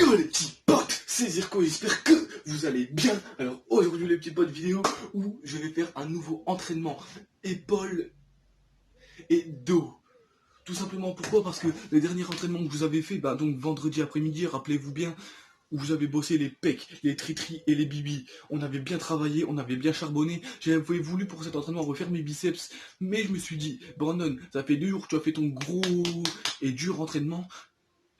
Yo les petits potes, c'est Zirko, j'espère que vous allez bien. Alors aujourd'hui les petits potes, vidéo où je vais faire un nouveau entraînement épaules et dos. Tout simplement pourquoi? Parce que le dernier entraînement que vous avez fait, donc vendredi après-midi, rappelez-vous bien, où vous avez bossé les pecs, les tritris et les bibis. On avait bien travaillé, on avait bien charbonné. J'avais voulu pour cet entraînement refaire mes biceps, mais je me suis dit, Brandon, ça fait 2 jours que tu as fait ton gros et dur entraînement.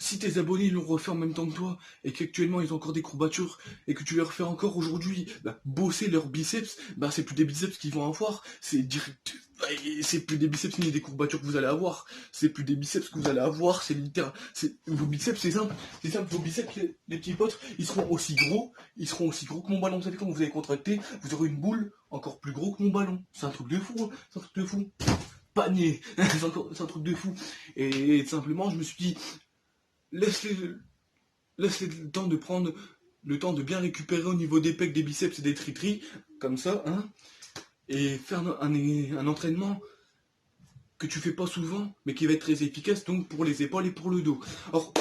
Si tes abonnés ils l'ont refait en même temps que toi, et qu'actuellement ils ont encore des courbatures, et que tu les refais encore aujourd'hui, bosser leurs biceps, c'est plus des biceps qu'ils vont avoir, c'est direct, c'est plus des biceps ni des courbatures que vous allez avoir, c'est plus des biceps que vous allez avoir, c'est littéral, vos biceps c'est simple, vos biceps les petits potes, ils seront aussi gros que mon ballon. Vous savez quand vous allez contracter, vous aurez une boule encore plus gros que mon ballon, c'est un truc de fou, hein. C'est un truc de fou, panier, c'est un truc de fou, et simplement je me suis dit, laisse-les le temps de prendre le temps de bien récupérer au niveau des pecs, des biceps et des tritris, comme ça, hein, et faire un entraînement que tu fais pas souvent, mais qui va être très efficace, donc pour les épaules et pour le dos. Alors,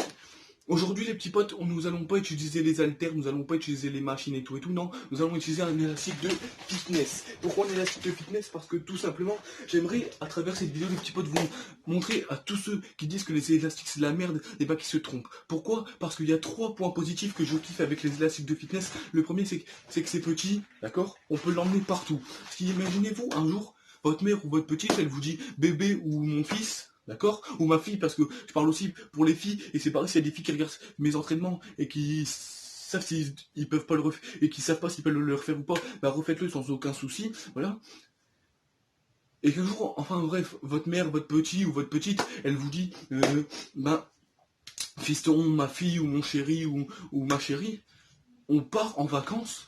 aujourd'hui les petits potes, nous allons pas utiliser les haltères, nous allons pas utiliser les machines et tout, non, nous allons utiliser un élastique de fitness. Pourquoi un élastique de fitness? Parce que tout simplement, j'aimerais à travers cette vidéo les petits potes vous montrer à tous ceux qui disent que les élastiques c'est de la merde, et qui se trompent. Pourquoi? Parce qu'il y a 3 points positifs que je kiffe avec les élastiques de fitness. Le premier c'est que c'est petit, d'accord? On peut l'emmener partout. Parce qu'imaginez-vous un jour, votre mère ou votre petite, elle vous dit bébé ou mon fils, d'accord? Ou ma fille, parce que je parle aussi pour les filles, et c'est pareil s'il y a des filles qui regardent mes entraînements et qui savent s'ils peuvent pas le refaire, et qui savent pas s'ils peuvent le refaire ou pas, refaites-le sans aucun souci, voilà. Et qu'un jour, enfin bref, votre mère, votre petit ou votre petite, elle vous dit, fiston, ma fille ou mon chéri ou ma chérie, on part en vacances.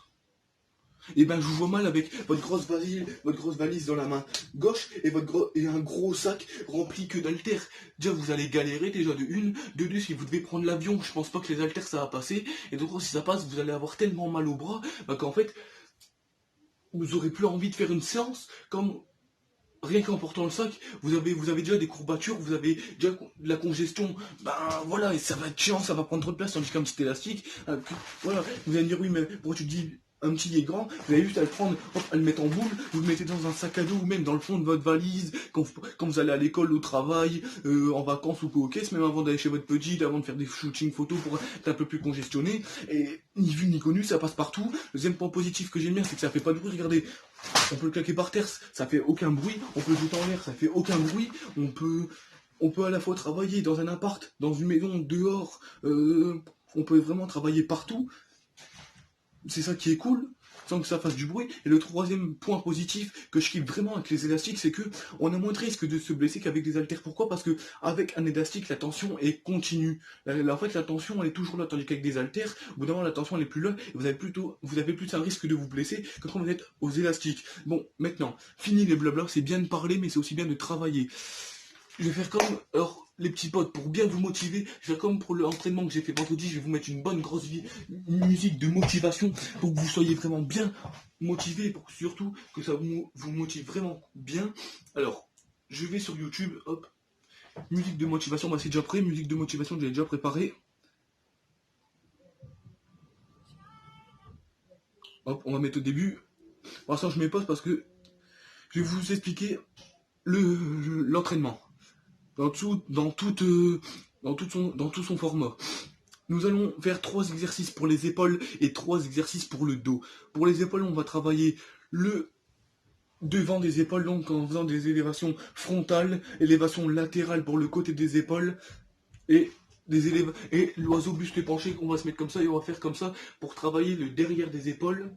Et je vous vois mal avec votre grosse valise dans la main gauche et un gros sac rempli que d'haltères. Déjà vous allez galérer déjà de une, de deux si vous devez prendre l'avion, je pense pas que les haltères ça va passer. Et donc si ça passe, vous allez avoir tellement mal au bras qu'en fait vous aurez plus envie de faire une séance comme rien qu'en portant le sac, vous avez déjà des courbatures, vous avez déjà de la congestion, voilà, et ça va être chiant, ça va prendre trop de place, tandis qu'un petit élastique, voilà, vous allez me dire oui mais pourquoi tu dis un petit et grand, vous avez juste à le prendre, hop, à le mettre en boule, vous le mettez dans un sac à dos ou même dans le fond de votre valise, quand vous allez à l'école, au travail, en vacances ou quoi, caisse, même avant d'aller chez votre petite, avant de faire des shootings photos pour être un peu plus congestionné, et ni vu ni connu, ça passe partout. Le deuxième point positif que j'aime bien, c'est que ça fait pas de bruit, regardez, on peut le claquer par terre, ça fait aucun bruit, on peut le jeter en l'air, ça fait aucun bruit, on peut à la fois travailler dans un appart, dans une maison, dehors, on peut vraiment travailler partout. C'est ça qui est cool, sans que ça fasse du bruit. Et le troisième point positif que je kiffe vraiment avec les élastiques, c'est que on a moins de risque de se blesser qu'avec des haltères. Pourquoi? Parce que avec un élastique, la tension est continue. En fait, la tension elle est toujours là, tandis qu'avec des haltères, au bout d'un moment, la tension elle est plus là, et vous avez plus un risque de vous blesser que quand vous êtes aux élastiques. Bon, maintenant, fini les blabla, c'est bien de parler, mais c'est aussi bien de travailler. Je vais faire comme, alors, les petits potes, pour bien vous motiver, je vais faire comme pour l'entraînement que j'ai fait vendredi, je vais vous mettre une bonne grosse musique de motivation pour que vous soyez vraiment bien motivé, pour que surtout que ça vous motive vraiment bien. Alors, je vais sur YouTube, hop, musique de motivation, c'est déjà prêt, musique de motivation, je l'ai déjà préparé. Hop, on va mettre au début. Pour l'instant, je mets pause parce que je vais vous expliquer l'entraînement. Dans tout son format. Nous allons faire 3 exercices pour les épaules et 3 exercices pour le dos. Pour les épaules, on va travailler le devant des épaules, donc en faisant des élévations frontales, élévations latérales pour le côté des épaules, et l'oiseau buste penché qu'on va se mettre comme ça et on va faire comme ça pour travailler le derrière des épaules.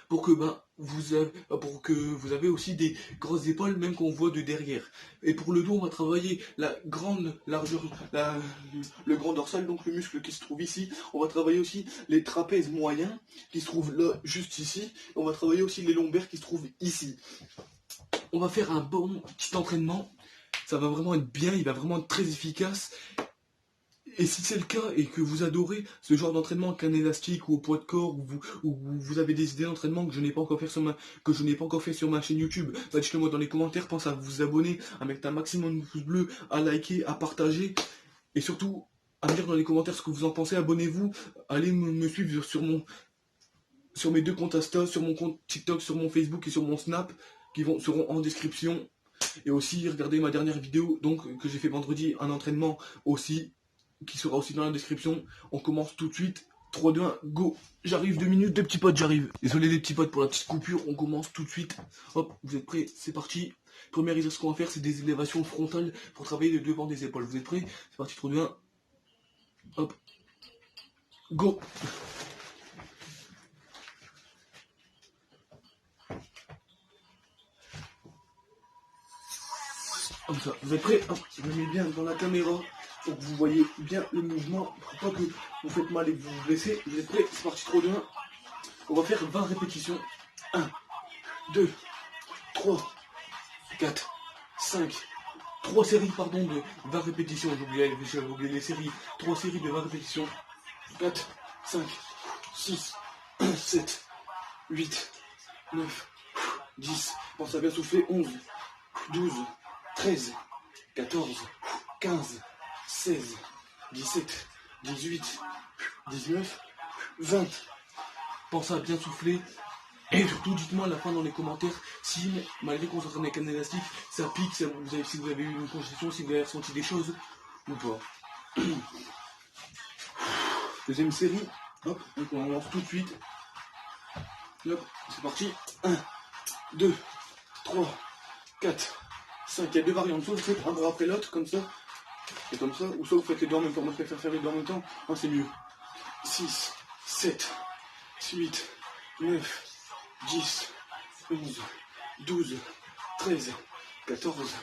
Pour que vous avez aussi des grosses épaules même qu'on voit de derrière. Et pour le dos, on va travailler la grande largeur, le grand dorsal, donc le muscle qui se trouve ici. On va travailler aussi les trapèzes moyens qui se trouvent là, juste ici. On va travailler aussi les lombaires qui se trouvent ici. On va faire un bon petit entraînement. Ça va vraiment être bien, il va vraiment être très efficace. Et si c'est le cas et que vous adorez ce genre d'entraînement qu'un élastique ou au poids de corps, ou vous avez des idées d'entraînement que je n'ai pas encore fait sur ma chaîne YouTube, dites-le moi dans les commentaires, pensez à vous abonner, à mettre un maximum de pouces bleus, à liker, à partager, et surtout à me dire dans les commentaires ce que vous en pensez. Abonnez-vous, allez me suivre sur mes deux comptes Insta, sur mon compte TikTok, sur mon Facebook et sur mon Snap, qui seront en description. Et aussi, regardez ma dernière vidéo, donc, que j'ai fait vendredi, un entraînement aussi, qui sera aussi dans la description. On commence tout de suite. 3, 2, 1, go. J'arrive, 2 minutes, les petits potes, j'arrive. Désolé les petits potes pour la petite coupure, on commence tout de suite. Hop, vous êtes prêts? C'est parti. Premier exercice qu'on va faire, c'est des élévations frontales pour travailler le devant des épaules. Vous êtes prêts? C'est parti, 3, 2, 1. Hop. Go. Comme ça, vous êtes prêts? Hop, je me mets bien dans la caméra pour que vous voyez bien le mouvement, pour pas que vous faites mal et que vous vous blessez. Vous êtes prêts? C'est parti, 3, 2, 1. On va faire 20 répétitions. 1, 2, 3, 4, 5, 3 séries pardon de 20 répétitions. J'ai oublié les séries. 3 séries de 20 répétitions. 4, 5, 6, 7, 8, 9, 10. Pense à bien souffler. 11, 12, 13, 14, 15, 16, 17, 18, 19, 20. Pense à bien souffler. Et surtout, dites-moi à la fin dans les commentaires si, malgré qu'on s'entraîne avec un élastique, ça pique, si vous avez eu une congestion, si vous avez ressenti des choses ou pas. Deuxième série. Hop, donc on lance tout de suite. Hop, c'est parti. 1, 2, 3, 4, 5. Il y a deux variantes. Soit vous faites un bras après l'autre, comme ça, et comme ça, ou soit vous faites les deux en même temps. Moi, je préfère faire les deux en même temps. C'est mieux. 6, 7, 8, 9, 10, 11, 12, 13, 14,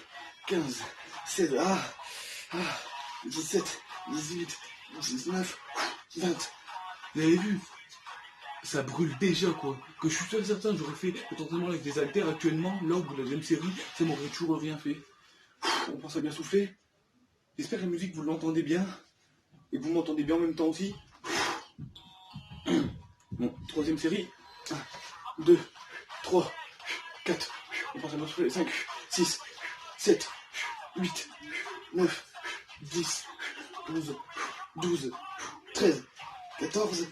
15, 16, 17, 18, 19, 20. Vous avez vu? Ça brûle déjà quoi. Que je suis sûr et certain, j'aurais fait potentiellement avec des haltères actuellement, là au bout de la deuxième série, ça m'aurait toujours rien fait. On pense à bien souffler. J'espère que la musique vous l'entendez bien. Et que vous m'entendez bien en même temps aussi. Bon, troisième série. 1, 2, 3, 4. On pense à bien souffler. 5, 6, 7, 8, 9, 10, 11, 12, 13, 14.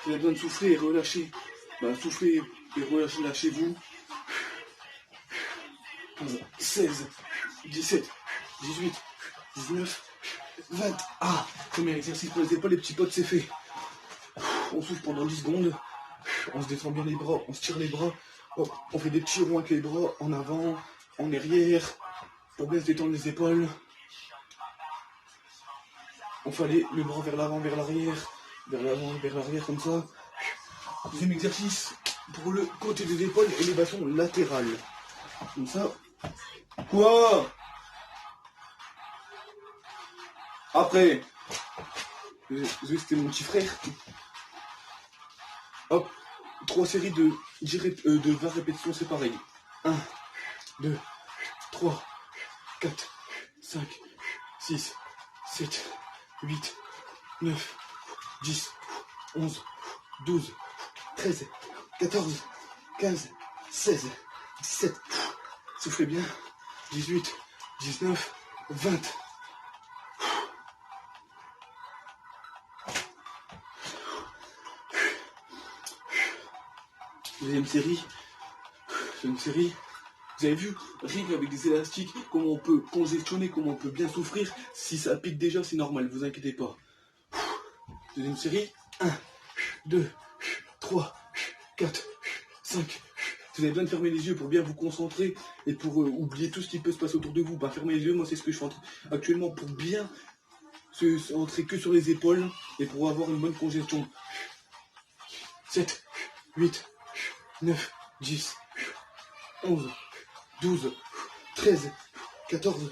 Vous avez besoin de souffler et relâcher. Soufflez et relâchez, lâchez-vous. 15, 16, 17, 18, 19, 20. Premier exercice pour les épaules, les petits potes, c'est fait. On souffle pendant 10 secondes. On se détend bien les bras, on se tire les bras. Hop, on fait des petits ronds avec les bras en avant, en arrière, pour bien se détendre les épaules. On fait aller le bras vers l'avant, vers l'arrière, vers l'avant, vers l'arrière, comme ça. Deuxième exercice, pour le côté des épaules, élévation latérale. Comme ça. Quoi? Après. Désolé, c'était mon petit frère. Hop. 3 séries de 20 répétitions, c'est pareil. 1, 2, 3, 4, 5, 6, 7, 8, 9, 10, 11, 12, 13, 14, 15, 16, 17, soufflez bien, 18, 19, 20. Deuxième série. Vous avez vu, rien qu'avec des élastiques, comment on peut congestionner, comment on peut bien souffrir. Si ça pique déjà, c'est normal, vous inquiétez pas. Deuxième série. 1, 2, 3, 4, 5. Vous avez besoin de fermer les yeux pour bien vous concentrer et pour oublier tout ce qui peut se passer autour de vous. Fermez les yeux, moi c'est ce que je fais actuellement pour bien se centrer que sur les épaules et pour avoir une bonne congestion. 7, 8, 9, 10, 11, 12, 13, 14,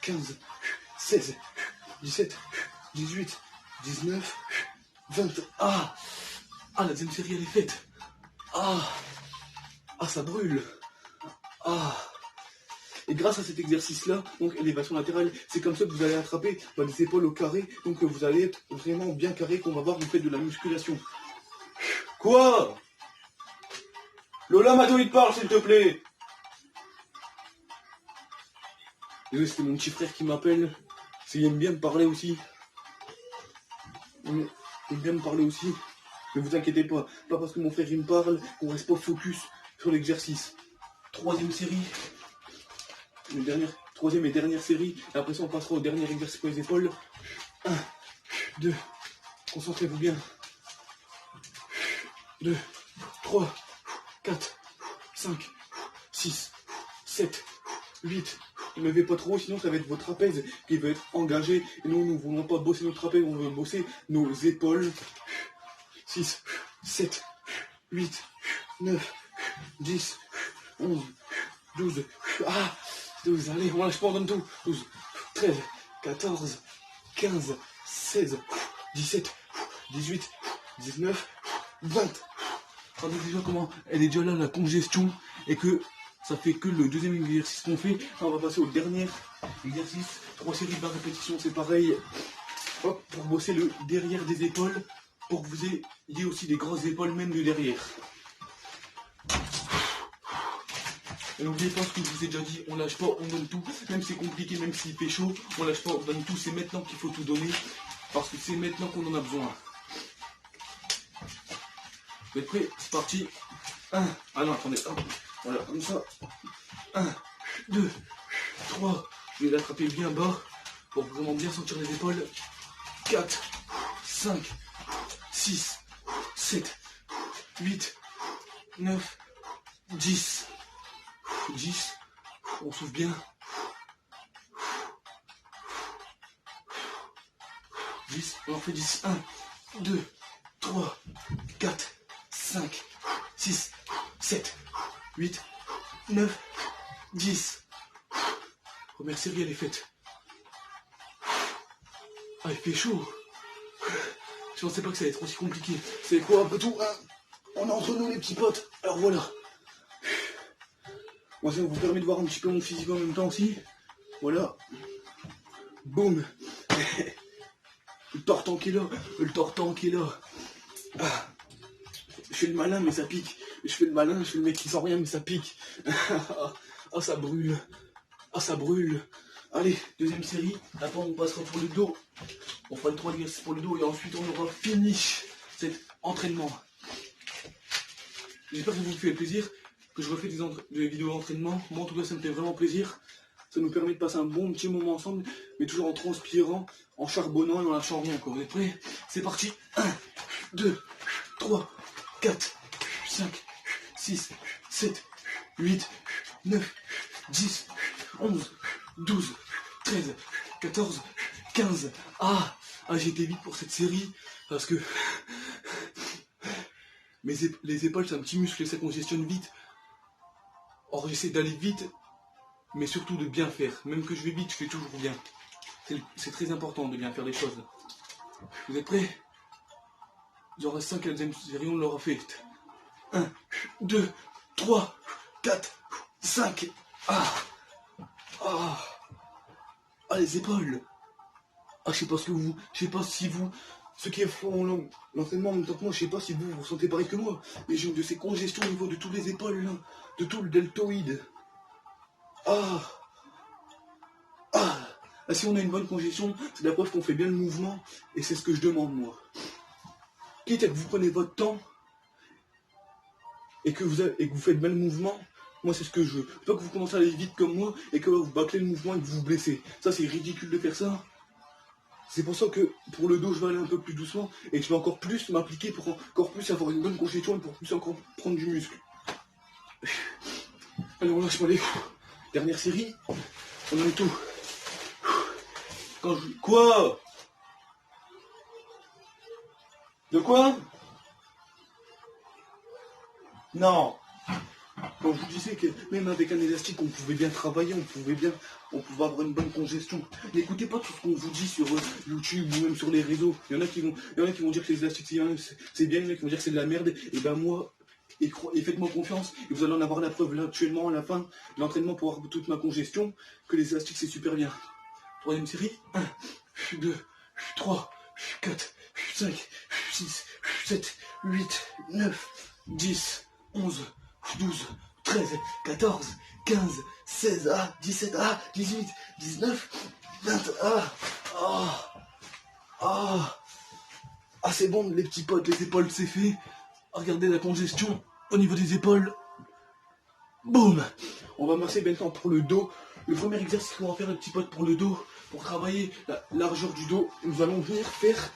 15, 16, 17, 18, 19, 20. La deuxième série elle est faite. Ça brûle. Et grâce à cet exercice-là, donc élévation latérale, c'est comme ça que vous allez attraper les épaules au carré, donc vous allez être vraiment bien carré, qu'on va voir, vous faites de la musculation. Quoi? Lola Mado, il te parle, s'il te plaît. Désolé, c'était mon petit frère qui m'appelle. Il aime bien me parler aussi. Il aime bien me parler aussi. Mais vous inquiétez pas, pas parce que mon frère il me parle qu'on reste pas focus sur l'exercice. Troisième série. Troisième et dernière série. Et après ça on passera au dernier exercice pour les épaules. 1, 2, concentrez-vous bien. 2, 3, 4, 5, 6, 7, 8. Ne levez pas trop, sinon ça va être votre trapèze qui va être engagé. Et nous ne voulons pas bosser notre trapèze, on veut bosser nos épaules. 6, 7, 8, 9, 10, 11, 12. 12, allez, on lâche pas, on donne tout. 12, 13, 14, 15, 16, 17, 18, 19, 20. Regardez déjà comment elle est déjà là, la congestion, et que ça fait que le deuxième exercice qu'on fait. Là, on va passer au dernier exercice. 3 séries de 20 répétitions, c'est pareil. Hop, pour bosser le derrière des épaules, pour que vous ayez aussi des grosses épaules, même de derrière. Et n'oubliez pas ce que je vous ai déjà dit, on lâche pas, on donne tout. Même si c'est compliqué, même s'il fait chaud, on lâche pas, on donne tout. C'est maintenant qu'il faut tout donner, parce que c'est maintenant qu'on en a besoin. Vous êtes prêts? C'est parti. 1. Ah non, attendez. Hop. Voilà, comme ça. 1, 2, 3. Je vais l'attraper bien bas pour vraiment bien sentir les épaules. 4, 5, 6, 7, 8, 9, 10. 10. On souffle bien. 10. On en fait 10. 1, 2, 3, 4, 5, 6, 7, 8, 9, 10. Première série, elle est faite. Ah, il fait chaud. Je pensais pas que ça allait être aussi compliqué. C'est quoi, après tout, hein, on est entre nous, les petits potes. Alors voilà. Moi, ça vous permet de voir un petit peu mon physique en même temps aussi. Voilà. Boum. Le tortan qui est là. Le tortan qui est là. Ah. Je fais le malin, mais ça pique. Je fais le malin, je fais le mec qui sent rien, mais ça pique. Ah, ça brûle. Ah, ça brûle. Allez, deuxième série. Après, on passera pour le dos. On fera le 3 exercices pour le dos et ensuite on aura fini cet entraînement. J'espère que vous faites plaisir, que je refais des vidéos d'entraînement. Moi, en tout cas, ça me fait vraiment plaisir. Ça nous permet de passer un bon petit moment ensemble, mais toujours en transpirant, en charbonnant et en lâchant rien. Vous êtes prêts? C'est parti. 1, 2, 3, 4, 5, 6, 7, 8, 9, 10, 11, 12, 13, 14, 15. J'ai été vite pour cette série, parce que les épaules, c'est un petit muscle et ça congestionne vite. Or, j'essaie d'aller vite, mais surtout de bien faire. Même que je vais vite, je fais toujours bien. C'est très important de bien faire les choses. Vous êtes prêts? Il y en reste 5 à la deuxième série, on l'aura fait. 1, 2, 3, 4, 5. Les épaules. Je sais pas si vous, ceux qui font l'entraînement en même temps que moi, je sais pas si vous vous sentez pareil que moi, mais j'ai de ces congestions au niveau de toutes les épaules, là, de tout le deltoïde. Si on a une bonne congestion, c'est la preuve qu'on fait bien le mouvement, et c'est ce que je demande, moi. Quitte à que vous prenez votre temps, et que vous faites bien le mouvement, moi c'est ce que je veux. Pas que vous commencez à aller vite comme moi, et que vous bâclez le mouvement et que vous vous blessez. Ça, c'est ridicule de faire ça. C'est pour ça que pour le dos, je vais aller un peu plus doucement, et que je vais encore plus m'appliquer pour encore plus avoir une bonne congestion, et pour plus encore prendre du muscle. Allez, on lâche pas les... Dernière série, on en est tout. Quoi? De quoi? Non. Quand je vous disais que même avec un élastique, on pouvait bien travailler, on pouvait avoir une bonne congestion. N'écoutez pas tout ce qu'on vous dit sur YouTube ou même sur les réseaux. Il y en a qui vont dire que les élastiques c'est bien, il y en a qui vont dire que c'est de la merde. Et ben moi, et faites-moi confiance, et vous allez en avoir la preuve là actuellement à la fin de l'entraînement pour avoir toute ma congestion, que les élastiques c'est super bien. Troisième série, 1, 2, 3, 4, 5, 6, 7, 8, 9, 10, 11, 12, 13, 14, 15, 16, 17, 18, 19, 20, Ah, ah, ah, c'est bon, les petits potes, les épaules, c'est fait. Regardez la congestion au niveau des épaules. Boum. On va masser maintenant pour le dos. Le premier exercice qu'on va faire, les petits potes, pour le dos, pour travailler la largeur du dos, nous allons venir faire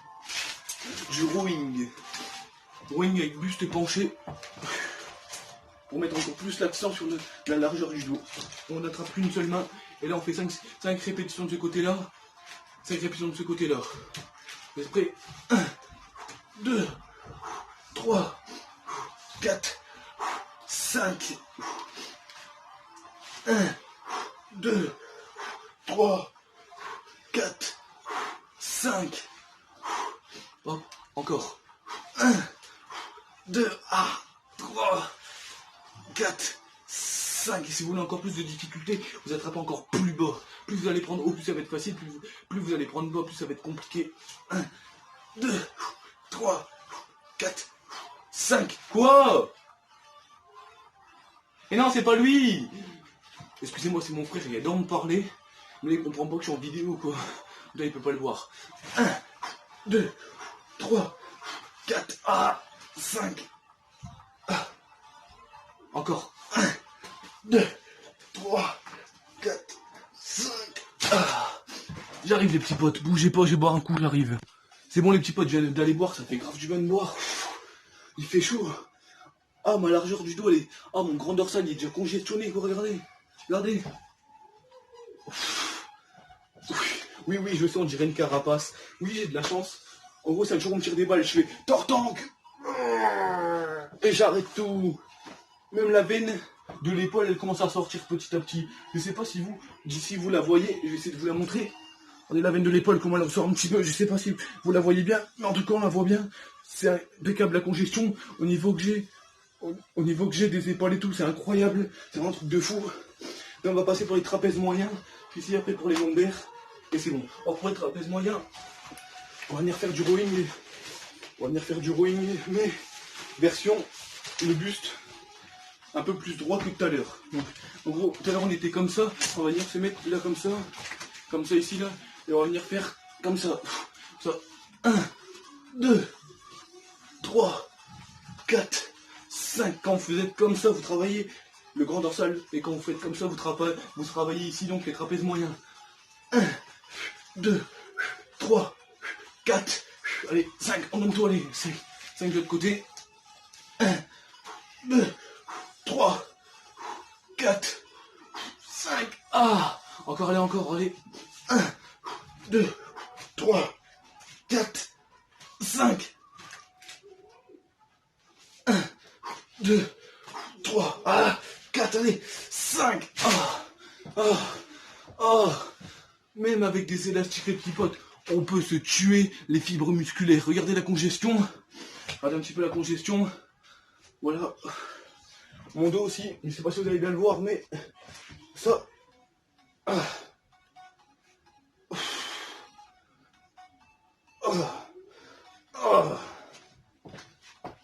du rowing. Rowing avec buste penché. Pour mettre encore plus l'accent sur la largeur du dos. On attrape une seule main. Et là, on fait 5 répétitions de ce côté-là. 5 répétitions de ce côté-là. Vous êtes prêts? 1, 2, 3, 4, 5. 1, 2, 3, 4, 5. Hop, encore. 1, 2, 3, 4, 5. Et si vous voulez encore plus de difficultés, vous attrapez encore plus bas. Plus vous allez prendre haut, plus ça va être facile. Plus vous allez prendre bas, plus ça va être compliqué. 1, 2, 3, 4, 5. Quoi? Et non, c'est pas lui. Excusez-moi, c'est mon frère, il adore me parler. Mais il comprend pas que je suis en vidéo, quoi. Là, il peut pas le voir. 1, 2, 3, 4, 5. Encore. 1, 2, 3, 4, 5. J'arrive, les petits potes. Bougez pas, je vais boire un coup, j'arrive. C'est bon, les petits potes, je viens d'aller boire, ça fait grave du bien de boire. Il fait chaud. Ah, ma largeur du dos, elle est... Ah, mon grand dorsal, il est déjà congestionné, quoi, regardez. Regardez. Oui, je sais, on dirait une carapace. Oui, j'ai de la chance. En gros, chaque jour, on me tire des balles, je fais tortank. Et j'arrête tout. Même la veine de l'épaule, elle commence à sortir petit à petit. Je sais pas si vous, d'ici vous la voyez, je vais essayer de vous la montrer. Regardez la veine de l'épaule, comment elle ressort un petit peu. Je sais pas si vous la voyez bien, mais en tout cas, on la voit bien. C'est impeccable la congestion au niveau que j'ai. Au niveau que j'ai des épaules et tout, c'est incroyable. C'est vraiment un truc de fou. Là, on va passer pour les trapèzes moyens. Puis ici, après, pour les lombaires. Et c'est bon. Alors, pour les trapèzes moyens, on va venir faire du rowing. Mais version le buste un peu plus droit que tout à l'heure. Donc, en gros, tout à l'heure, on était comme ça. On va venir se mettre là comme ça ici, là. Et on va venir faire comme ça. Ça. 1, 2, 3, 4, 5. Quand vous êtes comme ça, vous travaillez le grand dorsal. Et quand vous faites comme ça, vous travaillez ici donc les trapèzes moyens. 1, 2, 3, 4. Allez, 5. En même temps, allez. 5 de l'autre côté. 1, 2, 3, 4, 5. Encore, allez. 1, 2, 3, 4, 5. 1, 2, 3, 4, allez, 5. Même avec des élastiques, les petits potes, on peut se tuer les fibres musculaires. Regardez la congestion. Regardez un petit peu la congestion. Voilà. Mon dos aussi, je sais pas si vous allez bien le voir, mais ça.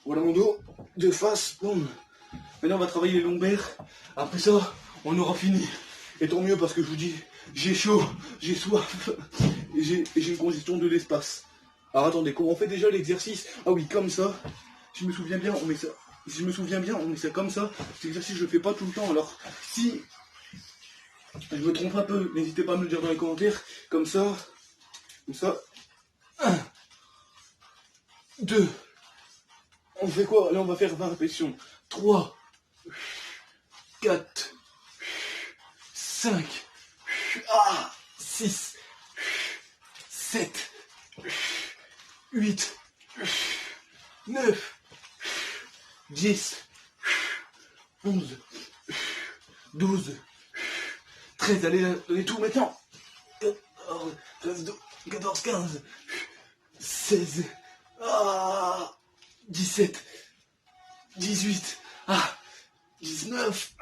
Voilà mon dos, de face, boum. Maintenant on va travailler les lombaires. Après ça, on aura fini. Et tant mieux parce que je vous dis, j'ai chaud, j'ai soif, et j'ai une congestion de l'espace. Alors attendez, comment on fait déjà l'exercice? Ah oui, comme ça. Si je me souviens bien, on met ça. Si je me souviens bien, on met ça comme ça. Cet exercice, je le fais pas tout le temps. Alors, si je me trompe un peu, n'hésitez pas à me le dire dans les commentaires. Comme ça. 1, 2. On fait quoi? Là, on va faire 20 répétitions. 3, 4, 5, 6, 7, 8, 9, 10, 11, 12, 13, allez tout maintenant. 14, 15, 16, 17, 18, 19,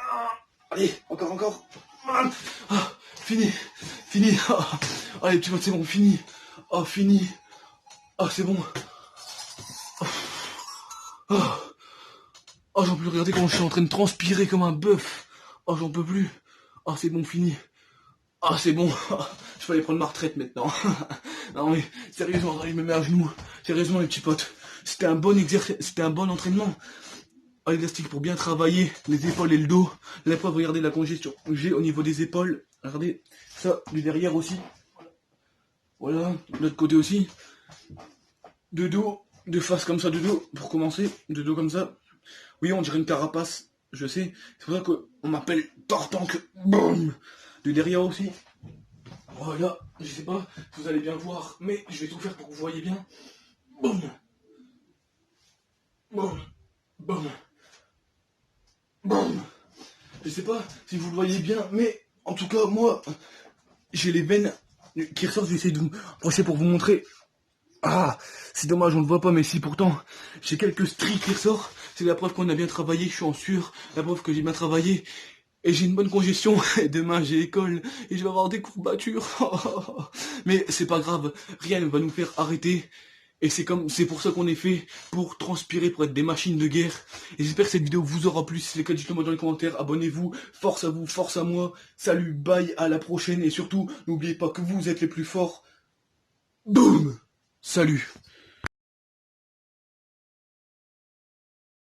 allez, encore. Fini. Allez, petit pote, c'est bon, fini. Fini. C'est bon. J'en peux plus, regardez comment je suis en train de transpirer comme un bœuf. J'en peux plus. C'est bon, fini. Ah, c'est bon, je peux aller prendre ma retraite maintenant. Non mais, sérieusement, je me mets à genoux. Sérieusement, les petits potes, c'était un bon exercice, c'était un bon entraînement. Ah, l'élastique pour bien travailler les épaules et le dos. La preuve, regardez la congestion que j'ai au niveau des épaules. Regardez, ça, du derrière aussi. Voilà, de l'autre côté aussi. De dos, de face comme ça, de dos, pour commencer. De dos comme ça. Oui, on dirait une carapace, je sais. C'est pour ça qu'on m'appelle Tortank. Boum. De derrière aussi. Voilà, je sais pas si vous allez bien voir, mais je vais tout faire pour que vous voyez bien. Boum. Boum. Boum. Boum. Je sais pas si vous le voyez bien, mais en tout cas, moi, j'ai les veines qui ressortent. J'essaie de vous approcher pour vous montrer. Ah, c'est dommage, on ne le voit pas, mais si pourtant, j'ai quelques stries qui ressortent. C'est la preuve qu'on a bien travaillé, je suis en sueur. La preuve que j'ai bien travaillé. Et j'ai une bonne congestion. Et demain, j'ai école. Et je vais avoir des courbatures. Mais c'est pas grave, rien ne va nous faire arrêter. Et c'est pour ça qu'on est fait, pour transpirer, pour être des machines de guerre. Et j'espère que cette vidéo vous aura plu. Si c'est le cas, dites-le moi dans les commentaires. Abonnez-vous. Force à vous, force à moi. Salut, bye, à la prochaine. Et surtout, n'oubliez pas que vous êtes les plus forts. Boum! Salut!